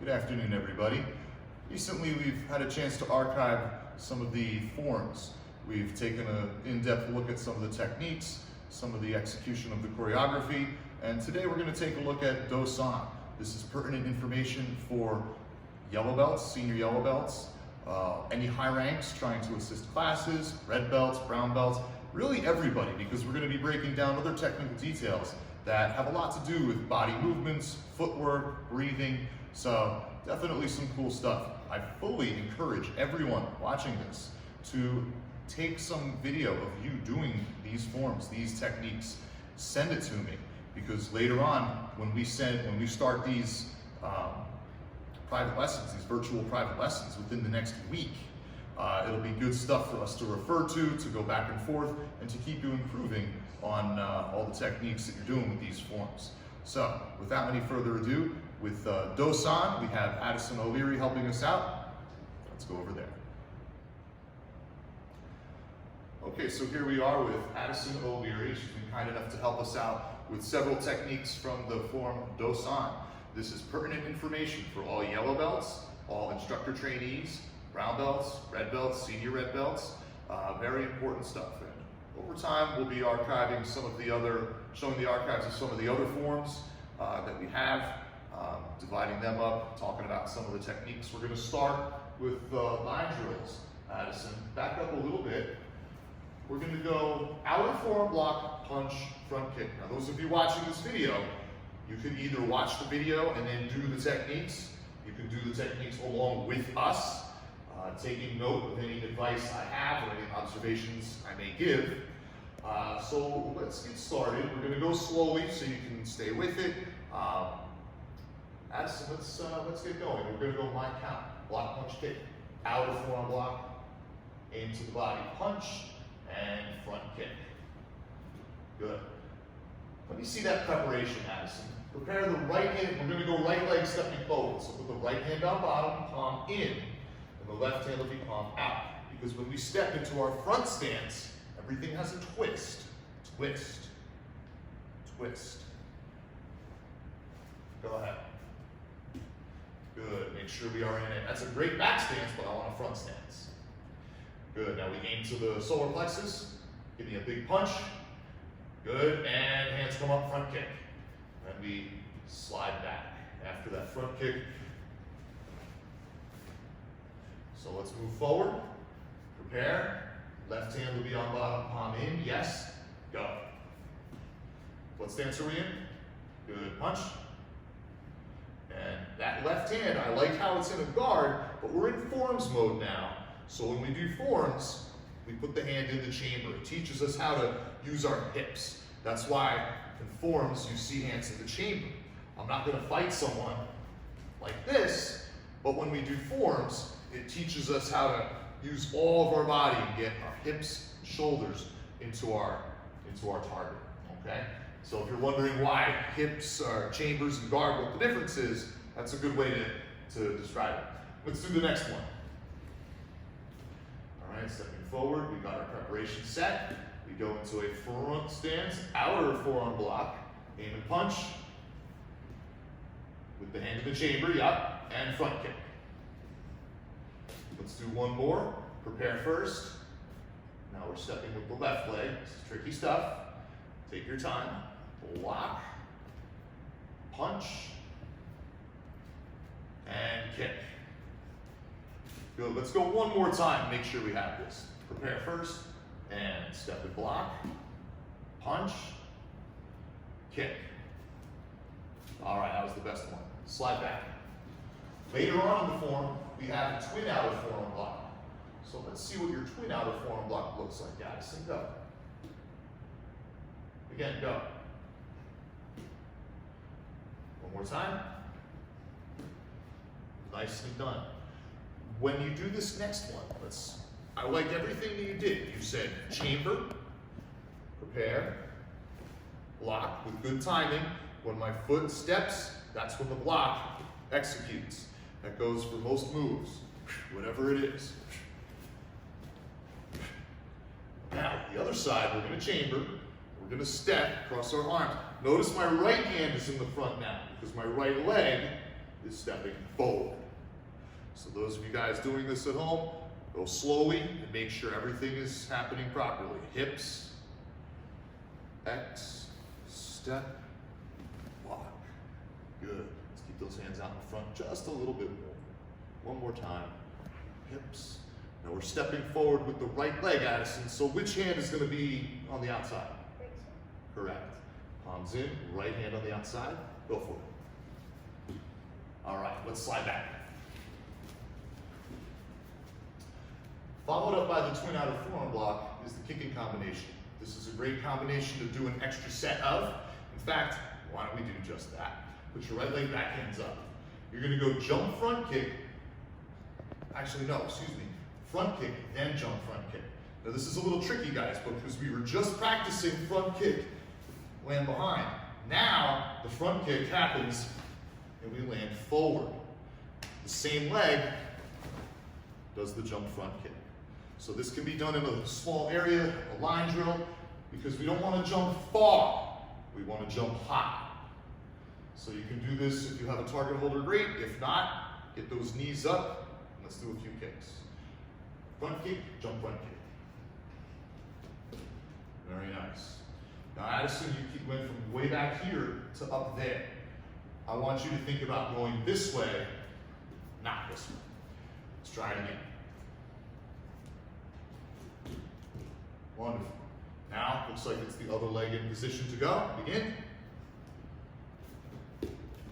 Good afternoon, everybody. Recently, we've had a chance to archive some of the forms. We've taken an in-depth look at some of the techniques, some of the execution of the choreography, and today we're going to take a look at Do-san. This is pertinent information for yellow belts, senior yellow belts, any high ranks trying to assist classes, red belts, brown belts, really everybody, because we're going to be breaking down other technical details that have a lot to do with body movements, footwork, breathing, so definitely some cool stuff. I fully encourage everyone watching this to take some video of you doing these forms, these techniques, send it to me, because later on when we start these private lessons, these virtual private lessons within the next week, it'll be good stuff for us to refer to go back and forth, and to keep you improving on all the techniques that you're doing with these forms. So, without any further ado, with Do-san, we have Addison helping us out. Let's go over there. Okay, so here we are with Addison. She's been kind enough to help us out with several techniques from the form Do-san. This is pertinent information for all yellow belts, all instructor trainees, brown belts, red belts, senior red belts. Very important stuff. And over time, we'll be archiving some of the other, showing the archives of some of the other forms that we have, dividing them up, talking about some of the techniques. We're going to start with line drills. Addison, back up a little bit. We're going to go outer forearm block, punch, front kick. Now, those of you watching this video, you can either watch the video and then do the techniques. You can do the techniques along with us, taking note of any advice I have or any observations I may give. So let's get started. We're going to go slowly so you can stay with it. Addison, let's get going. We're going to go my count. Block, punch, kick. Outer forearm block, into the body, punch, and front kick. Good. Let me see that preparation, Addison. Prepare the right hand. We're going to go right leg stepping forward. So put the right hand on bottom, palm in, and the left hand will be palm out. Because when we step into our front stance, everything has a twist. Twist. Twist. Go ahead. Good. Make sure we are in it. That's a great back stance, but I want a front stance. Good. Now we aim to the solar plexus. Give me a big punch. Good. And hands come up, front kick. And we slide back after that front kick. So let's move forward. Prepare. Left hand will be on bottom, palm in. Yes. Go. What stance are we in? Good. Punch. And that left hand, I like how it's in a guard, but we're in forms mode now. So when we do forms, we put the hand in the chamber. It teaches us how to use our hips. That's why in forms, you see hands in the chamber. I'm not going to fight someone like this, but when we do forms, it teaches us how to use all of our body and get our hips and shoulders into our target, okay? So if you're wondering why hips are chambers and guard, what the difference is, that's a good way to describe it. Let's do the next one. All right, stepping forward, we got our preparation set. We go into a front stance, outer forearm block, aim and punch, with the hand in the chamber, yup, and front kick. Let's do one more. Prepare first. Now we're stepping with the left leg. This is tricky stuff. Take your time. Block, punch, and kick. Good. Let's go one more time. Make sure we have this. Prepare first, and step and block, punch, kick. All right, that was the best one. Slide back. Later on in the form, we have a twin outer forearm block. So let's see what your twin outer forearm block looks like. Addison, go. Again, go. One more time. Nicely done. When you do this next one, I like everything that you did. You said chamber, prepare, block with good timing. When my foot steps, that's when the block executes. That goes for most moves, whatever it is. Now, the other side, we're going to chamber. We're going to step, cross our arms. Notice my right hand is in the front now because my right leg is stepping forward. So those of you guys doing this at home, go slowly and make sure everything is happening properly. Hips, X, step, walk. Good. Let's keep those hands out in front just a little bit more. One more time. Hips. Now we're stepping forward with the right leg, Addison. So which hand is going to be on the outside? Correct. Palms in, right hand on the outside. Go for it. All right, let's slide back. Followed up by the twin outer forearm block is the kicking combination. This is a great combination to do an extra set of. In fact, why don't we do just that? Put your right leg back, hands up. You're gonna go jump front kick. Actually, no, excuse me. Front kick, then jump front kick. Now this is a little tricky, guys, because we were just practicing front kick, land behind. Now, the front kick happens and we land forward. The same leg does the jump front kick. So this can be done in a small area, a line drill, because we don't want to jump far. We want to jump high. So you can do this if you have a target holder, great. If not, get those knees up, and let's do a few kicks. Front kick, jump front kick. Very nice. Now Addison, you went from way back here to up there. I want you to think about going this way, not this way. Let's try it again. Wonderful. Now, looks like it's the other leg in position to go. Begin.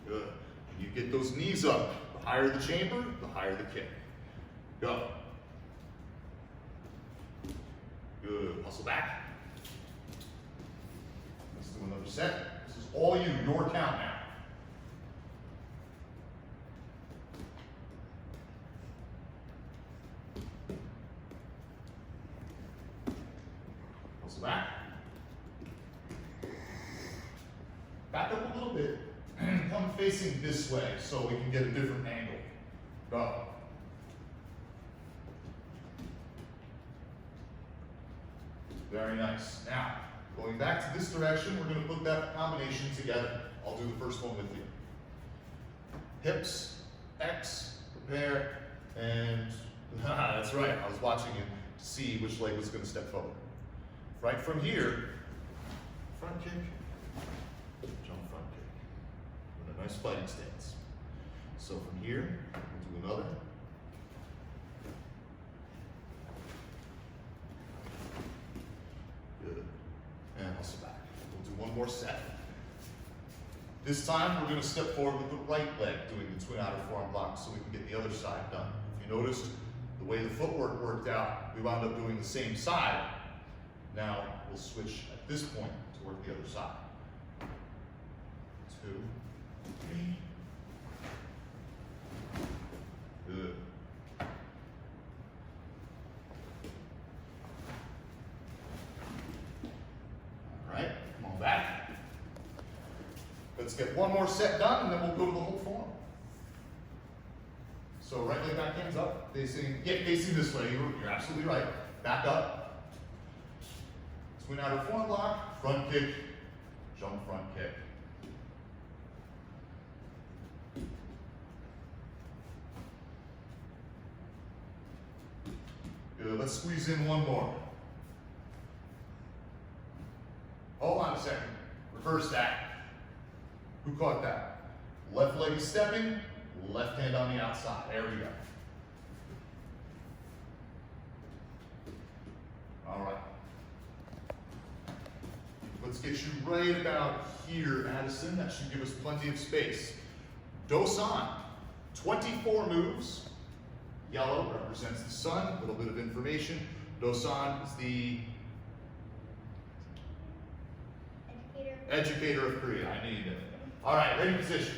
Good. And you get those knees up. The higher the chamber, the higher the kick. Go. Good. Muscle back. Let's do another set. This is all you, your count now. Back. Back up a little bit and come facing this way so we can get a different angle. Go. Very nice. Now, going back to this direction, we're going to put that combination together. I'll do the first one with you. Hips, X, prepare, and that's right. I was watching you to see which leg was going to step forward. Right from here, front kick, jump front kick. With a nice fighting stance. So from here, we'll do another. Good. And muscle back. We'll do one more set. This time, we're going to step forward with the right leg, doing the twin outer forearm block so we can get the other side done. If you noticed, the way the footwork worked out, we wound up doing the same side. Now we'll switch at this point to work the other side. 2, 3. Good. All right, come on back. Let's get one more set done and then we'll go to the whole form. So right leg back, hands up, facing this way. You're absolutely right. Back up. Twin outer forearm block, front kick, jump front kick. Good, let's squeeze in one more. Hold on a second, reverse that. Who caught that? Left leg is stepping, left hand on the outside. There we go. All right. Let's get you right about here, Addison. That should give us plenty of space. Dosan, 24 moves. Yellow represents the sun, a little bit of information. Dosan is the educator of Korea. I knew you did. All right, ready position.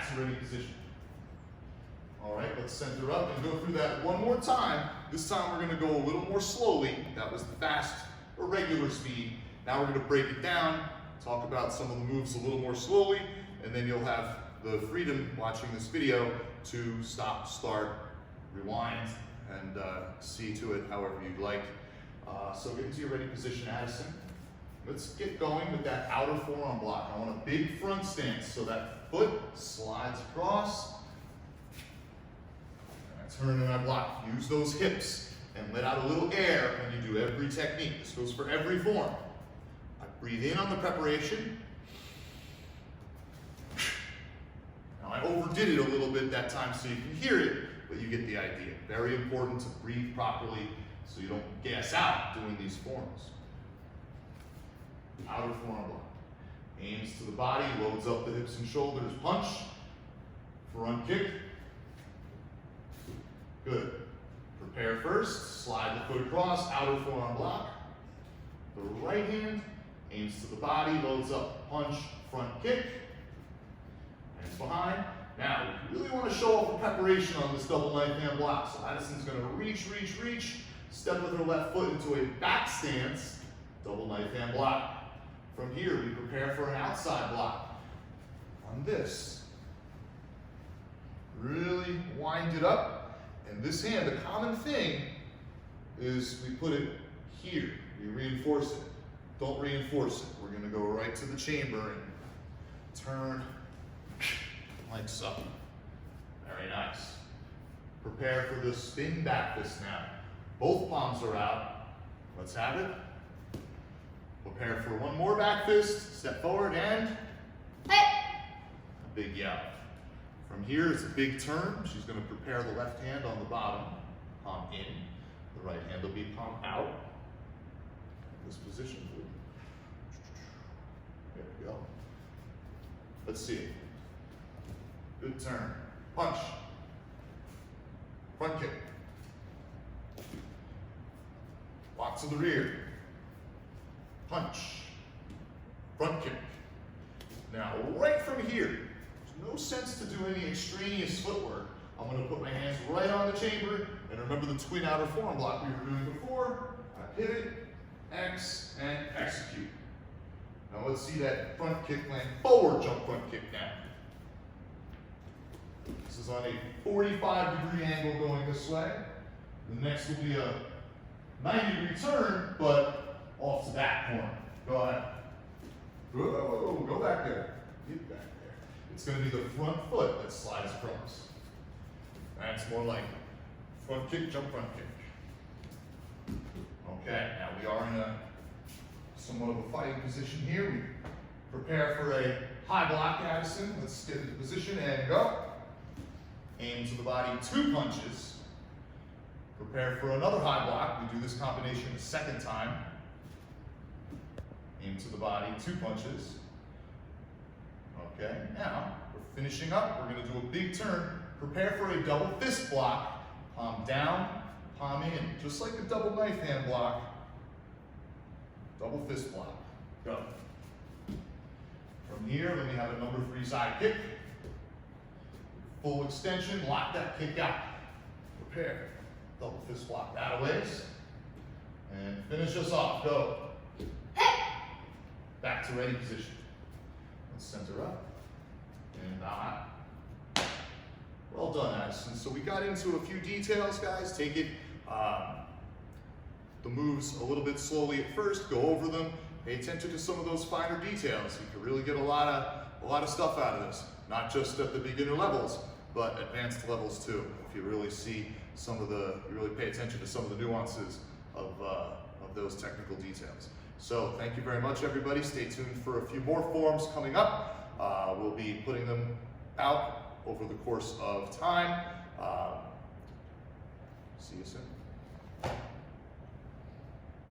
back to ready position. All right, let's center up and go through that one more time. This time we're gonna go a little more slowly. That was the fast or regular speed. Now we're gonna break it down, talk about some of the moves a little more slowly, and then you'll have the freedom watching this video to stop, start, rewind, and see to it however you'd like. So get into your ready position, Addison. Let's get going with that outer forearm block. I want a big front stance so that foot slides across. Turn in my block. Use those hips and let out a little air when you do every technique. This goes for every form. I breathe in on the preparation. Now I overdid it a little bit that time so you can hear it, but you get the idea. Very important to breathe properly so you don't gas out doing these forms. Outer forearm block. Aims to the body, loads up the hips and shoulders. Punch. Front kick. Good. Prepare first. Slide the foot across. Outer forearm block. The right hand aims to the body, loads up. Punch. Front kick. Hands behind. Now, we really want to show off the preparation on this double knife hand block. So Addison's going to reach, step with her left foot into a back stance, double knife hand block. From here, we prepare for an outside block. On this, really wind it up. And this hand, the common thing is we put it here. We reinforce it. Don't reinforce it. We're going to go right to the chamber and turn like so. Very nice. Prepare for the spin back fist now. Both palms are out. Let's have it. Prepare for one more back fist. Step forward and a big yell. From here, it's a big turn. She's going to prepare the left hand on the bottom, palm in. The right hand will be palm out. This position. There we go. Let's see it. Good turn. Punch. Front kick. Walk to the rear. Punch. Front kick. Now, right from here, there's no sense to do any extraneous footwork. I'm going to put my hands right on the chamber, and remember the twin outer forearm block we were doing before. I pivot, X, and execute. Now let's see that front kick land forward jump front kick now. This is on a 45-degree angle going this way. The next will be a 90-degree turn, but off to that corner. Go ahead. Whoa, go back there. Get back there. It's going to be the front foot that slides across. That's more like front kick, jump front kick. Okay, now we are in a somewhat of a fighting position here. We prepare for a high block, Addison. Let's get into position and go. Aim to the body, 2 punches. Prepare for another high block. We do this combination a second time. Aim to the body, 2 punches. Okay, now we're finishing up. We're going to do a big turn. Prepare for a double fist block. Palm down, palm in. Just like a double knife hand block. Double fist block. Go. From here, then we have a number 3 side kick. Full extension, lock that kick out. Prepare. Double fist block that a ways. And finish us off. Go. Back to ready position. Let's center up. And out. Well done, Addison. So we got into a few details, guys. Take it, the moves a little bit slowly at first. Go over them. Pay attention to some of those finer details. You can really get a lot of stuff out of this. Not just at the beginner levels, but advanced levels too. If you really see you really pay attention to some of the nuances of those technical details. So thank you very much, everybody. Stay tuned for a few more forms coming up. We'll be putting them out over the course of time. See you soon.